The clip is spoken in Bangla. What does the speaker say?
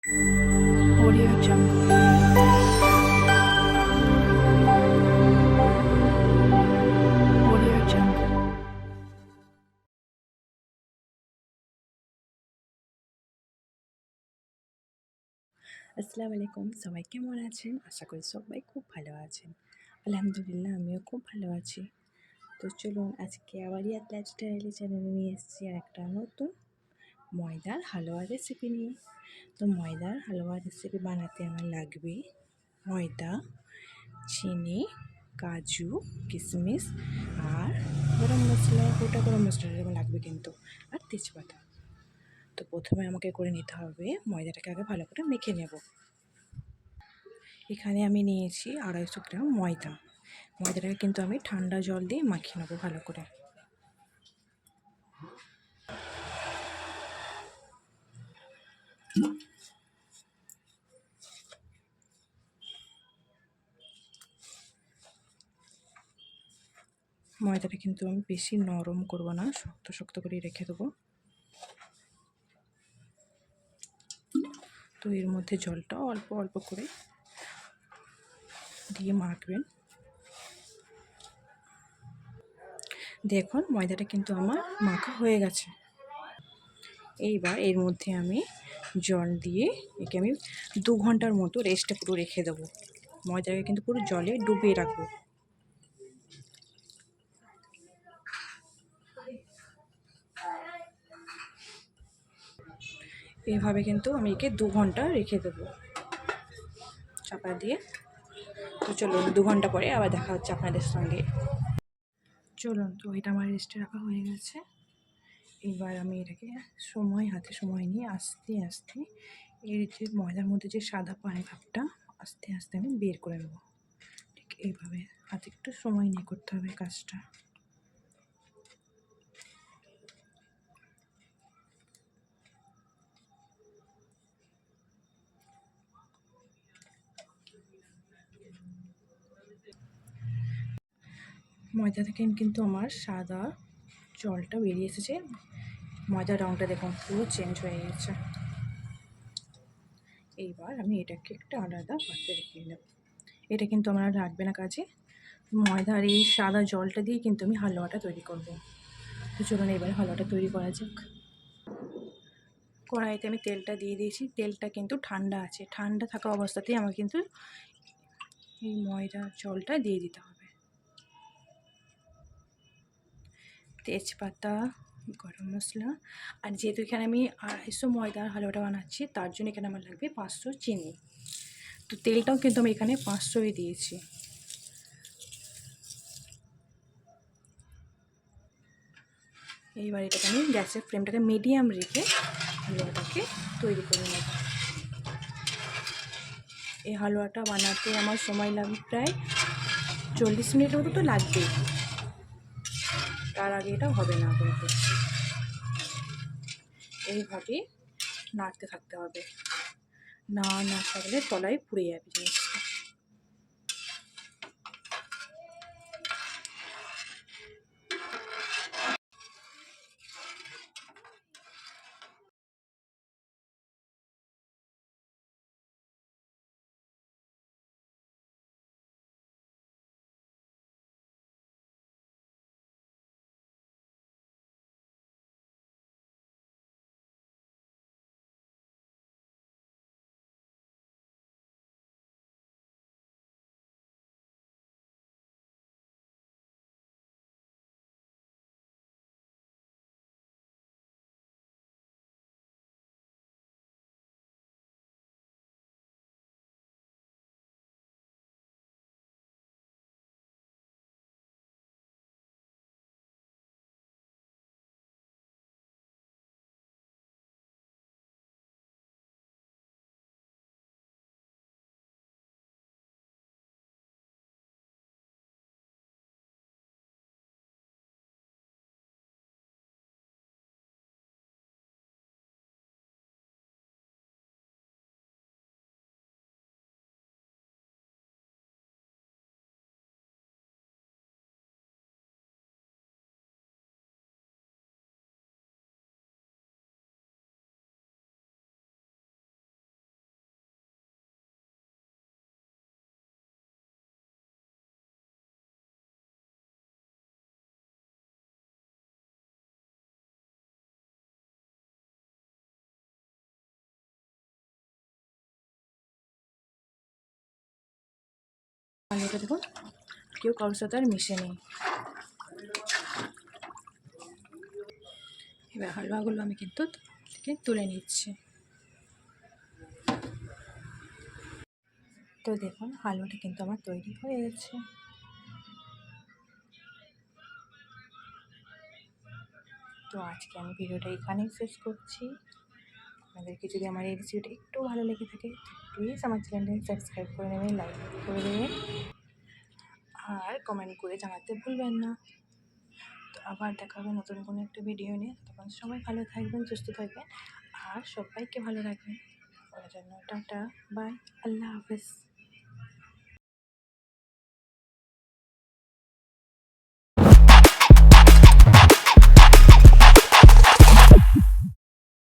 Audio Jungle. Audio Jungle. আসসালামু আলাইকুম। সবাই কেমন আছেন? আশা করি সবাই খুব ভালো আছেন। আলহামদুলিল্লাহ আমিও খুব ভালো আছি। তো চলুন আজকে আবার ইয়াত লাইফস্টাইল চ্যানেলে নিয়ে এসেছি আরেকটা নতুন ময়দার হালুয়া রেসিপি নিয়ে। তো ময়দার হালুয়া রেসিপি বানাতে আমার লাগবে ময়দা, চিনি, কাজু, কিশমিশ আর গরম মশলা, গোটা গরম মশলা এরকম লাগবে কিন্তু, আর তেজপাতা। তো প্রথমে আমাকে করে নিতে হবে ময়দাটাকে আগে ভালো করে মেখে নেব। এখানে আমি নিয়েছি 250 গ্রাম ময়দা। ময়দাটাকে কিন্তু আমি ঠান্ডা জল দিয়ে মাখিয়ে নেবো ভালো করে। ময়দাটা কিন্তু আমি বেশি নরম করব না, শক্ত শক্ত করে রেখে দেবো। তো এর মধ্যে জলটা অল্প অল্প করে দিয়ে মাখবেন। দেখুন ময়দাটা কিন্তু আমার মাখা হয়ে গেছে। এইবার এর মধ্যে আমি জল দিয়ে একে আমি 2 ঘন্টার মতো রেস্টে পুরো রেখে দেবো। ময়দাটাকে কিন্তু পুরো জলে ডুবিয়ে রাখবো। এইভাবে কিন্তু আমি একে 2 ঘন্টা রেখে দেবো চাপা দিয়ে। তো চলুন 2 ঘন্টা পরে আবার দেখা হচ্ছে আপনাদের সঙ্গে। চলুন, তো এটা আমার রেস্টে রাখা হয়ে গেছে। এবার আমি এটাকে হাতে সময় নিয়ে আস্তে আস্তে এর যে ময়দার মধ্যে যে সাদা পানি ভাবটা আস্তে আস্তে আমি বের করে নেবো। ঠিক এইভাবে হাতে একটু সময় নিয়ে করতে হবে কাজটা। ময়দা থেকে কিন্তু আমার সাদা জলটা বেরিয়ে এসেছে। ময়দার রঙটা দেখুন পুরো চেঞ্জ হয়ে গেছে। এইবার আমি এটাকে একটা আলাদা পাত্রে রেখে নেব। এটা কিন্তু আমার আর লাগবে না কাজে। ময়দার এই সাদা জলটা দিয়ে কিন্তু আমি হালুয়াটা তৈরি করব। তো চলুন এবার হালুয়াটা তৈরি করা যাক। কড়াইতে আমি তেলটা দিয়ে দিয়েছি। তেলটা কিন্তু ঠান্ডা আছে। ঠান্ডা থাকা অবস্থাতেই আমাকে কিন্তু এই ময়দার জলটা দিয়ে দিতে হবে। তেজপাতা, গরম মশলা, আর যেহেতু এখানে আমি 250 ময়দার হালুয়াটা বানাচ্ছি তার জন্য এখানে আমার লাগবে 500 চিনি। তো তেলটাও কিন্তু আমি এখানে 500ই দিয়েছি। এইবার এটাকে আমি গ্যাসের ফ্লেমটাকে মিডিয়াম রেখে হালুয়াটাকে তৈরি করে নেব। এই হালুয়াটা বানাতে আমার সময় লাগবে প্রায় 40 মিনিটের মতো তো লাগবেই। তার আগে এটা হবে না কিন্তু। এইভাবে নাড়তে থাকতে হবে, না থাকলে তলায় পুড়ে যাবে জিনিসটা। হালুয়াটা দেখুন কেউ কারোর সাথে আর মিশে নেই। এবার হালুয়াগুলো আমি কিন্তু থেকে তুলে নিচ্ছি। তো দেখুন হালুয়াটা কিন্তু আমার তৈরি হয়ে গেছে। তো আজকে আমি ভিডিওটা এখানেই শেষ করছি। আপনাদেরকে যদি আমার এই রেসিপিটা একটু ভালো লেগে থাকে প্লিজ আমার চ্যানেলটাকে সাবস্ক্রাইব করে নেবেন, লাইক করে দেবেন আর কমেন্ট করে জানাতে ভুলবেন না। তো আবার দেখা হবে নতুন কোনো একটা ভিডিও নিয়ে। তখন সবাই ভালো থাকবেন, সুস্থ থাকবেন আর সবাইকে ভালো রাখবেন। ওর জন্য টাটা, বাই, আল্লাহ হাফেজ।